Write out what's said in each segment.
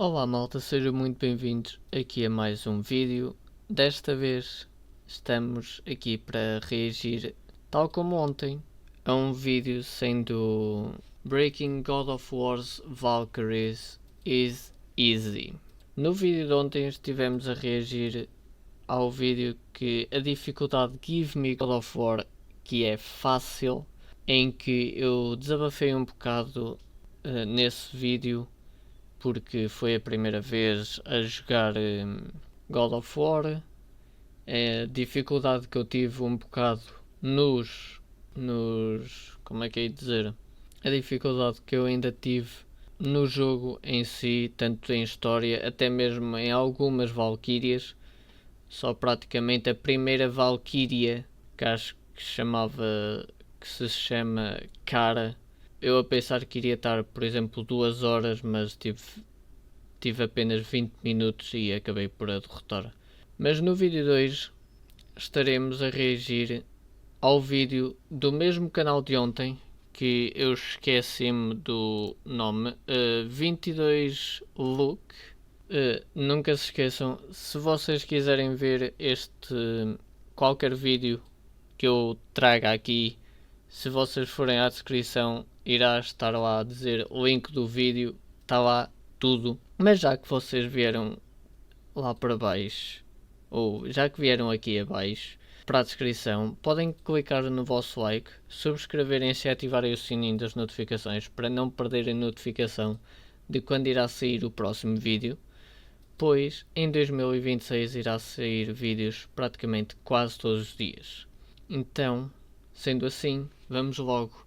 Olá malta, sejam muito bem-vindos aqui a mais um vídeo. Desta vez estamos aqui para reagir, tal como ontem, a um vídeo sendo Breaking God of War's Valkyries is Easy. No vídeo de ontem estivemos a reagir ao vídeo que a dificuldade Give Me God of War, que é fácil, em que eu desabafei um bocado nesse vídeo, porque foi a primeira vez a jogar God of War. A dificuldade que eu tive um bocado nos como é que é dizer? A dificuldade que eu ainda tive no jogo em si, tanto em história, até mesmo em algumas Valkyrias. Só praticamente a primeira Valkyria, que acho que se chama Cara, eu a pensar que iria estar, por exemplo, 2 horas, mas tive apenas 20 minutos e acabei por a derrotar. Mas no vídeo de hoje estaremos a reagir ao vídeo do mesmo canal de ontem, que eu esqueci-me do nome, 22 Look. Nunca se esqueçam, se vocês quiserem ver qualquer vídeo que eu traga aqui, se vocês forem à descrição, irá estar lá a dizer o link do vídeo, está lá tudo. Mas já que vocês vieram lá para baixo, ou já que vieram aqui abaixo para a descrição, podem clicar no vosso like, subscreverem-se e ativarem o sininho das notificações para não perderem notificação de quando irá sair o próximo vídeo, pois em 2026 irá sair vídeos praticamente quase todos os dias. Então, sendo assim, vamos logo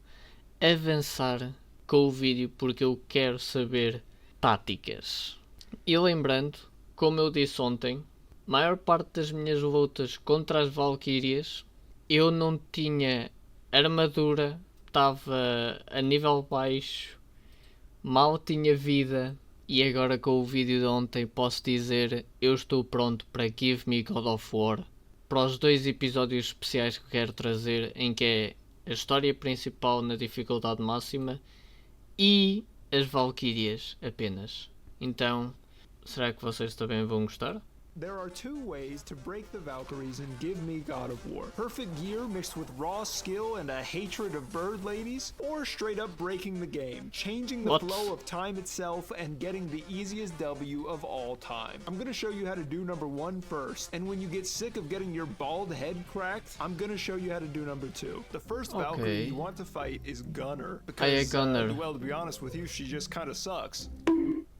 avançar com o vídeo, porque eu quero saber táticas. E lembrando, como eu disse ontem, a maior parte das minhas lutas contra as Valkyrias, eu não tinha armadura, estava a nível baixo, mal tinha vida, e agora com o vídeo de ontem posso dizer, eu estou pronto para Give Me God of War, para os 2 episódios especiais que quero trazer, em que é a história principal na dificuldade máxima e as Valkyrias apenas. Então, será que vocês também vão gostar? There are 2 ways to break the Valkyries in Give Me God of War. Perfect gear mixed with raw skill and a hatred of bird ladies, or straight up breaking the game, changing the flow of time itself and getting the easiest W of all time. I'm gonna show you how to do number 1 first, and when you get sick of getting your bald head cracked, I'm gonna show you how to do number 2. The first Valkyrie you want to fight is Gunner, because, well, to be honest with you, she just kinda sucks.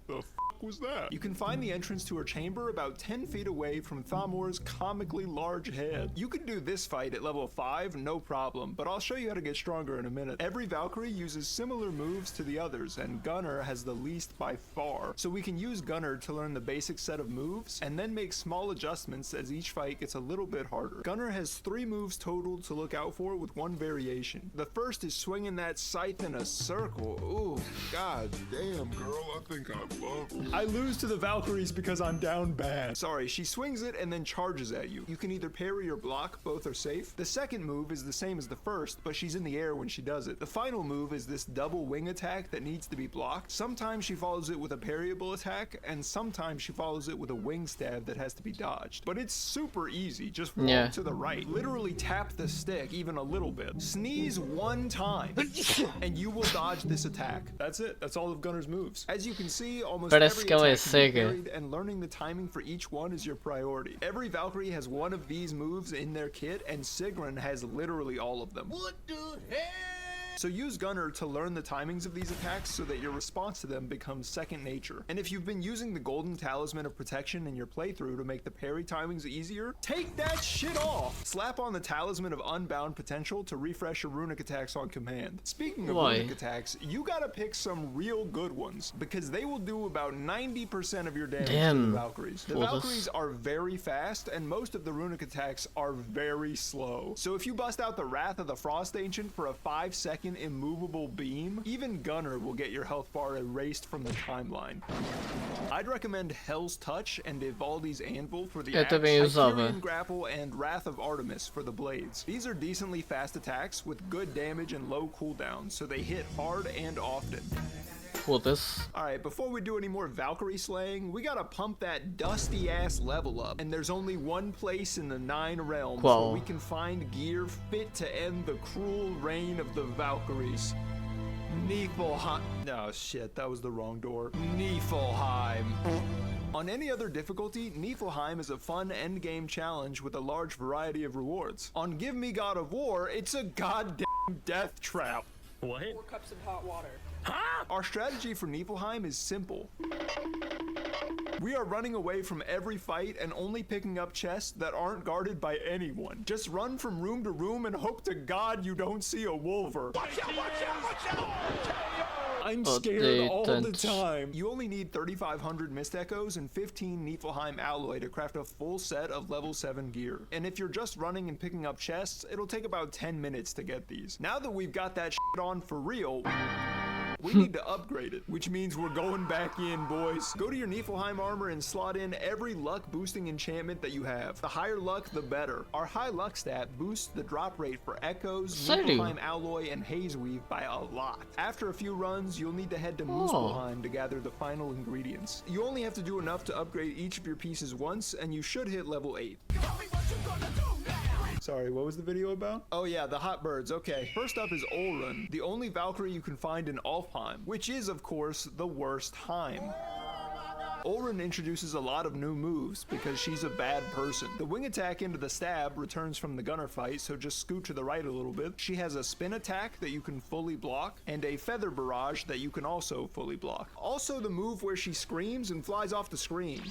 The was that? You can find the entrance to her chamber about 10 feet away from Thamor's comically large head. You can do this fight at level 5, no problem, but I'll show you how to get stronger in a minute. Every Valkyrie uses similar moves to the others, and Gunner has the least by far. So we can use Gunner to learn the basic set of moves, and then make small adjustments as each fight gets a little bit harder. Gunner has 3 moves total to look out for with 1 variation. The first is swinging that scythe in a circle. Ooh, god damn, girl, I think I love you. I lose to the Valkyries because I'm down bad. Sorry, she swings it and then charges at you. You can either parry or block, both are safe. The second move is the same as the first, but she's in the air when she does it. The final move is this double wing attack that needs to be blocked. Sometimes she follows it with a parryable attack, and sometimes she follows it with a wing stab that has to be dodged. But it's super easy, just walk to the right. Literally tap the stick even a little bit. Sneeze 1 time, and you will dodge this attack. That's it, that's all of Gunner's moves. As you can see, almost every attack can be parried, and learning the timing for each one is your priority. Every Valkyrie has one of these moves in their kit, and Sigrun has literally all of them. What the hell? So use Gunner to learn the timings of these attacks so that your response to them becomes second nature. And if you've been using the golden talisman of protection in your playthrough to make the parry timings easier, take that shit off! Slap on the talisman of unbound potential to refresh your runic attacks on command. Speaking of runic attacks, you gotta pick some real good ones, because they will do about 90% of your damage to the Valkyries. The Valkyries are very fast, and most of the runic attacks are very slow. So if you bust out the Wrath of the Frost Ancient for a 5-second immovable beam, even Gunner will get your health bar erased from the timeline. I'd recommend Hell's Touch and Ivaldi's Anvil for the axe, Hyperion Grapple, and Wrath of Artemis for the blades. These are decently fast attacks with good damage and low cooldowns, so they hit hard and often. Foda-se. Alright, before we do any more Valkyrie slaying, we gotta pump that dusty ass level up. And there's only one place in the 9 realms where we can find gear fit to end the cruel reign of the Valkyries. Niflheim. Oh shit, that was the wrong door. Niflheim. On any other difficulty, Niflheim is a fun endgame challenge with a large variety of rewards. On Give Me God of War, it's a goddamn death trap. What? 4 cups of hot water. Huh? Our strategy for Niflheim is simple. We are running away from every fight and only picking up chests that aren't guarded by anyone. Just run from room to room and hope to God you don't see a wolver. Watch out, watch out, watch out! I'm scared all the time. You only need 3,500 Mist Echoes and 15 Niflheim alloy to craft a full set of level 7 gear. And if you're just running and picking up chests, it'll take about 10 minutes to get these. Now that we've got that shit on for real, we need to upgrade it, which means we're going back in, boys. Go to your Niflheim armor and slot in every luck boosting enchantment that you have. The higher luck, the better. Our high luck stat boosts the drop rate for Echoes, Niflheim alloy, and Hazeweave by a lot. After a few runs, you'll need to head to Muspelheim to gather the final ingredients. You only have to do enough to upgrade each of your pieces once, and you should hit level 8. Sorry, what was the video about? Oh yeah, the hot birds, okay. First up is Olrun, the only Valkyrie you can find in Alfheim, which is, of course, the worst Heim. Olrun introduces a lot of new moves because she's a bad person. The wing attack into the stab returns from the gunner fight, so just scoot to the right a little bit. She has a spin attack that you can fully block, and a feather barrage that you can also fully block. Also the move where she screams and flies off the screen.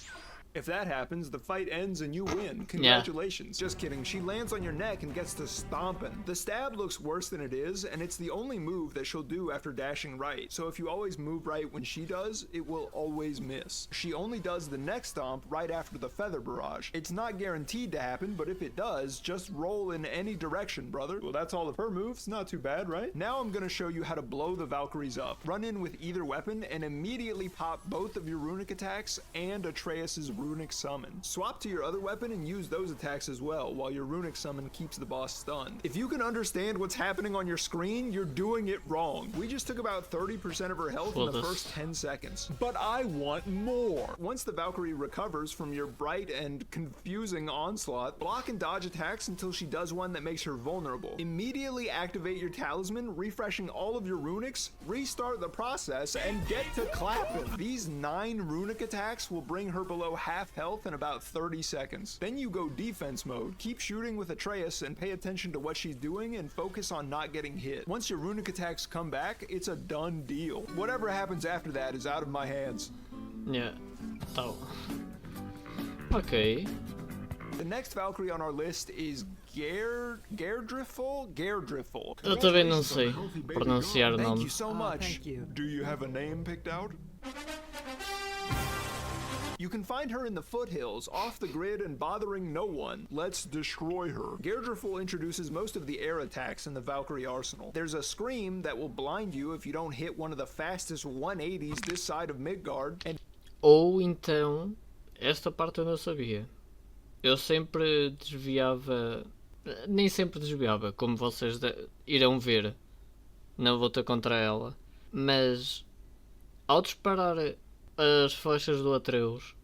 If that happens, the fight ends and you win. Congratulations. Just kidding. She lands on your neck and gets to stomping. The stab looks worse than it is, and it's the only move that she'll do after dashing right. So if you always move right when she does, it will always miss. She only does the next stomp right after the feather barrage. It's not guaranteed to happen, but if it does, just roll in any direction, brother. Well, that's all of her moves. Not too bad, right? Now I'm gonna show you how to blow the Valkyries up. Run in with either weapon and immediately pop both of your runic attacks and Atreus's runic summon. Swap to your other weapon and use those attacks as well, while your runic summon keeps the boss stunned. If you can understand what's happening on your screen, you're doing it wrong. We just took about 30% of her health in the first 10 seconds. But I want more! Once the Valkyrie recovers from your bright and confusing onslaught, block and dodge attacks until she does one that makes her vulnerable. Immediately activate your talisman, refreshing all of your runics, restart the process, and get to clapping. These 9 runic attacks will bring her below half health in about 30 seconds. Then you go defense mode. Keep shooting with Atreus and pay attention to what she's doing and focus on not getting hit. Once your runic attacks come back, it's a done deal. Whatever happens after that is out of my hands. Yeah. Oh. Okay. The next Valkyrie on our list is Gerdrifel? Gerdrifel. Eu também não sei pronunciar o Thank nome. you so much. Thank you. Do you have a name picked out? You can find her in the foothills, off the grid and bothering no one. Let's destroy her. Gerdrifel introduces most of the air attacks in the Valkyrie arsenal. There's a scream that will blind you if you don't hit one of the fastest 180s this side of Midgard. And Ou então, esta parte eu não sabia. Eu sempre desviava, nem sempre desviava, como vocês irão ver na luta contra ela. Mas, ao disparar as flechas do Atreus,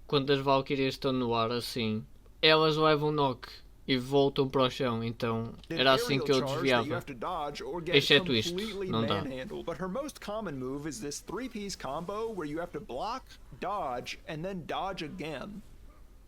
quando as Valkyrias estão no ar assim, elas levam knock e voltam para o chão, então era assim que eu desviava. Exceto isto, não dá. But her most common move is this 3-piece combo where you have to block, dodge, and then dodge again.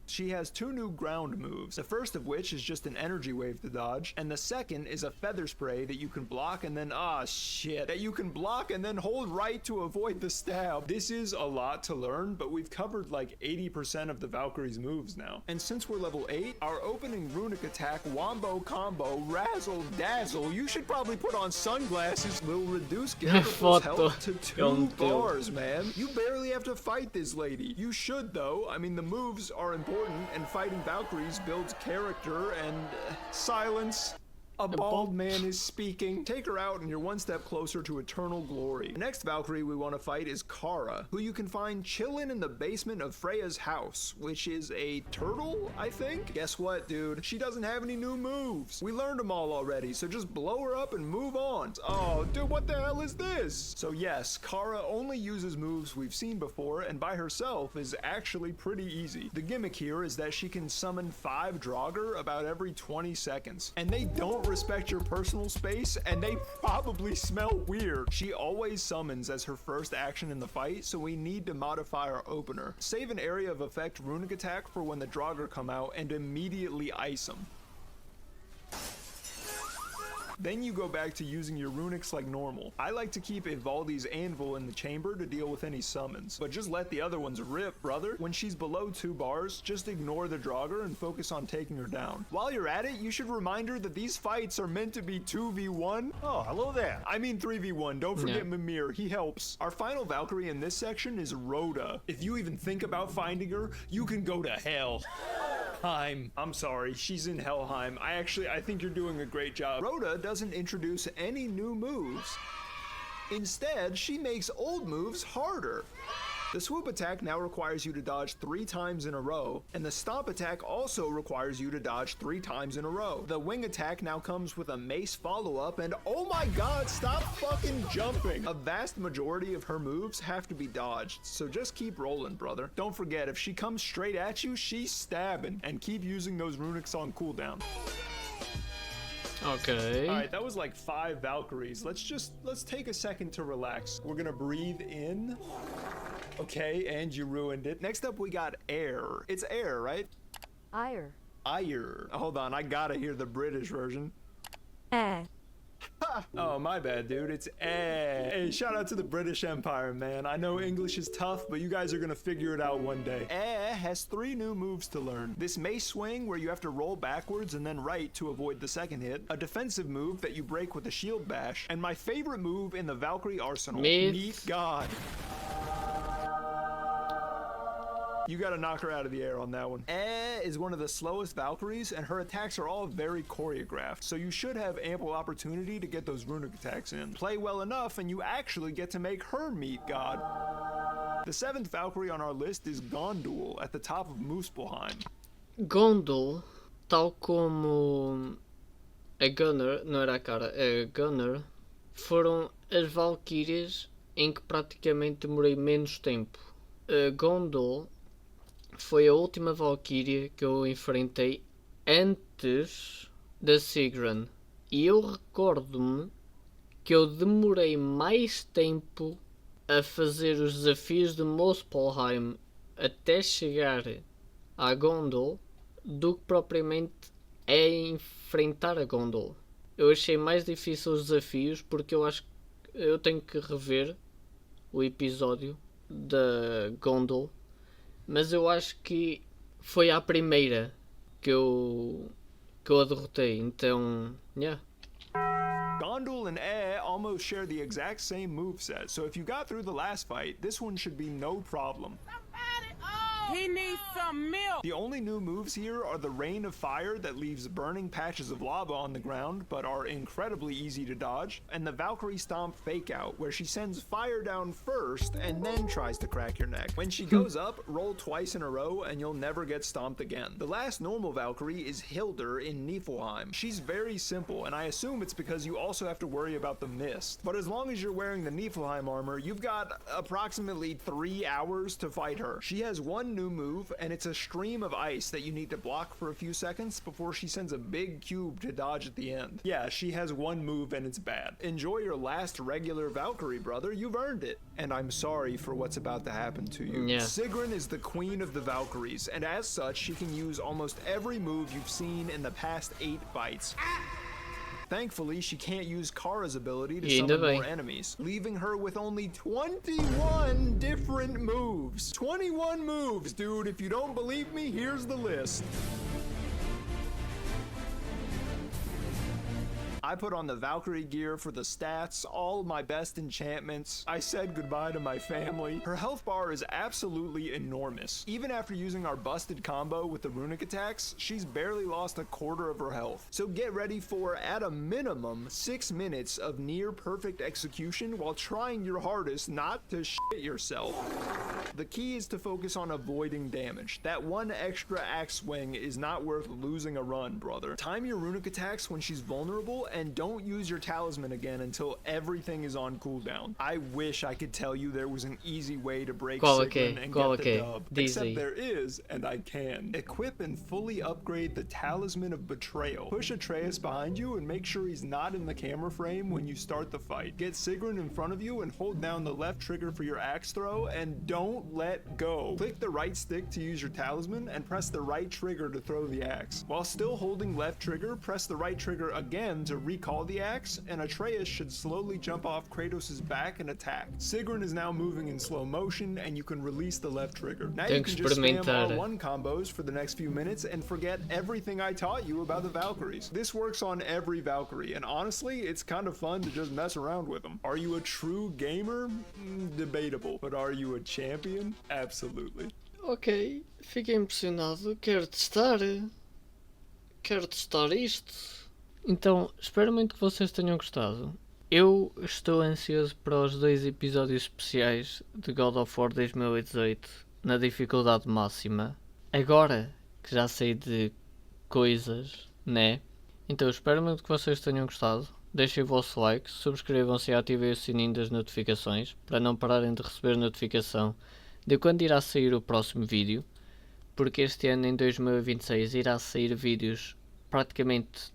She has 2 new ground moves, the first of which is just an energy wave to dodge, and the second is a feather spray that you can block and then, that you can block and then hold right to avoid the stab. This is a lot to learn, but we've covered like 80% of the Valkyrie's moves now. And since we're level 8, our opening runic attack, Wombo Combo, Razzle Dazzle, you should probably put on sunglasses, will reduce Gertrude's health to 2 bars, man. You barely have to fight this lady. You should though, I mean the moves are important, and fighting Valkyries builds character and silence. A bald man is speaking. Take her out and you're one step closer to eternal glory. The next Valkyrie we want to fight is Kara, who you can find chilling in the basement of Freya's house, which is a turtle, I think? Guess what, dude? She doesn't have any new moves. We learned them all already, so just blow her up and move on. Oh, dude, what the hell is this? So yes, Kara only uses moves we've seen before, and by herself is actually pretty easy. The gimmick here is that she can summon 5 Draugr about every 20 seconds, and they don't respect your personal space, and they probably smell weird. She always summons as her first action in the fight, so we need to modify our opener. Save an area of effect runic attack for when the Draugr come out and immediately ice them. Then you go back to using your runics like normal. I like to keep Ivaldi's anvil in the chamber to deal with any summons, but just let the other ones rip, brother. When she's below 2 bars, just ignore the Draugr and focus on taking her down. While you're at it, you should remind her that these fights are meant to be 2v1. Oh, hello there. I mean 3v1, don't forget Mimir, he helps. Our final Valkyrie in this section is Rhoda. If you even think about finding her, you can go to hell. I'm sorry, she's in Helheim. I think you're doing a great job. Rhoda doesn't introduce any new moves. Instead, she makes old moves harder. The swoop attack now requires you to dodge 3 times in a row, and the stomp attack also requires you to dodge 3 times in a row. The wing attack now comes with a mace follow-up, and oh my god, stop fucking jumping! A vast majority of her moves have to be dodged, so just keep rolling, brother. Don't forget, if she comes straight at you, she's stabbing, and keep using those runics on cooldown. Okay. Alright, that was like 5 Valkyries. Let's take a second to relax. We're gonna breathe in. Okay, and you ruined it. Next up, we got air. It's air, right? Ire. Ire. Hold on, I gotta hear the British version. Eh. Oh, my bad, dude. It's eh. Hey, shout out to the British Empire, man. I know English is tough, but you guys are gonna figure it out one day. Eh has 3 new moves to learn. This mace swing, where you have to roll backwards and then right to avoid the second hit. A defensive move that you break with a shield bash. And my favorite move in the Valkyrie arsenal, Meet God. You gotta knock her out of the air on that one. Is one of the slowest Valkyries, and her attacks are all very choreographed, so you should have ample opportunity to get those runic attacks in. Play well enough, and you actually get to make her meet God. The 7th Valkyrie on our list is Gondul, at the top of Muspelheim. Gondul, tal como a Gunner, não era a cara, a Gunner, foram as Valkyrias em que praticamente demorei menos tempo. A Gondul foi a última Valkyria que eu enfrentei antes da Sigrun. E eu recordo-me que eu demorei mais tempo a fazer os desafios de Muspelheim até chegar à Gondul do que propriamente a enfrentar a Gondul. Eu achei mais difícil os desafios porque eu acho que eu tenho que rever o episódio da Gondul, mas eu acho que foi a primeira que eu a derrotei, então, yeah. Gondul and almost share the exact same moveset, so if you got through the last fight, this one should be no problem. He needs some milk! The only new moves here are the Rain of Fire that leaves burning patches of lava on the ground, but are incredibly easy to dodge, and the Valkyrie Stomp Fake Out, where she sends fire down first and then tries to crack your neck. When she goes up, roll twice in a row and you'll never get stomped again. The last normal Valkyrie is Hildur in Niflheim. She's very simple, and I assume it's because you also have to worry about the mist. But as long as you're wearing the Niflheim armor, you've got approximately 3 hours to fight her. She has one new move, and it's a stream of ice that you need to block for a few seconds before she sends a big cube to dodge at the end. Yeah, she has one move and it's bad. Enjoy your last regular Valkyrie, brother. You've earned it. And I'm sorry for what's about to happen to you. Yeah. Sigrun is the queen of the Valkyries, and as such, she can use almost every move you've seen in the past 8 fights. Thankfully, she can't use Kara's ability to summon more enemies, leaving her with only 21 different moves. 21 moves, dude. If you don't believe me, here's the list. I put on the Valkyrie gear for the stats, all of my best enchantments. I said goodbye to my family. Her health bar is absolutely enormous. Even after using our busted combo with the runic attacks, she's barely lost a quarter of her health. So get ready for, at a minimum, 6 minutes of near perfect execution while trying your hardest not to shit yourself. The key is to focus on avoiding damage. That one extra axe swing is not worth losing a run, brother. Time your runic attacks when she's vulnerable and don't use your talisman again until everything is on cooldown. I wish I could tell you there was an easy way to break Sejam and get the dub. Except there is, and I can. Equip and fully upgrade the Talisman of Betrayal. Push Atreus behind you and make sure he's not in the camera frame when you start the fight. Get Sigrun in front of you and hold down the left trigger for your axe throw and don't let go. Click the right stick to use your talisman and press the right trigger to throw the axe. While still holding left trigger, press the right trigger again to recall the axe, and Atreus should slowly jump off Kratos' back and attack. Sigrun is now moving in slow motion and you can release the left trigger. Now you can just spam R1 combos for the next few minutes and forget everything I taught you about the Valkyries. This works on every Valkyrie, and honestly, it's kind of fun to just mess around with them. Are you a true gamer? Debatable. But are you a champion? Absolutely. Ok, fiquei impressionado. Quero testar isto. Então, espero muito que vocês tenham gostado. Eu estou ansioso para os 2 episódios especiais de God of War 2018 na dificuldade máxima. Agora que já sei de coisas, né? Então espero muito que vocês tenham gostado. Deixem o vosso like, subscrevam-se e ativem o sininho das notificações para não pararem de receber notificação de quando irá sair o próximo vídeo, porque este ano em 2026 irá sair vídeos praticamente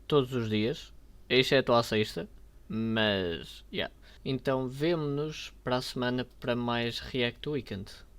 todos os dias, exceto à sexta, mas, yeah. Então vemo-nos para a semana para mais React Weekend.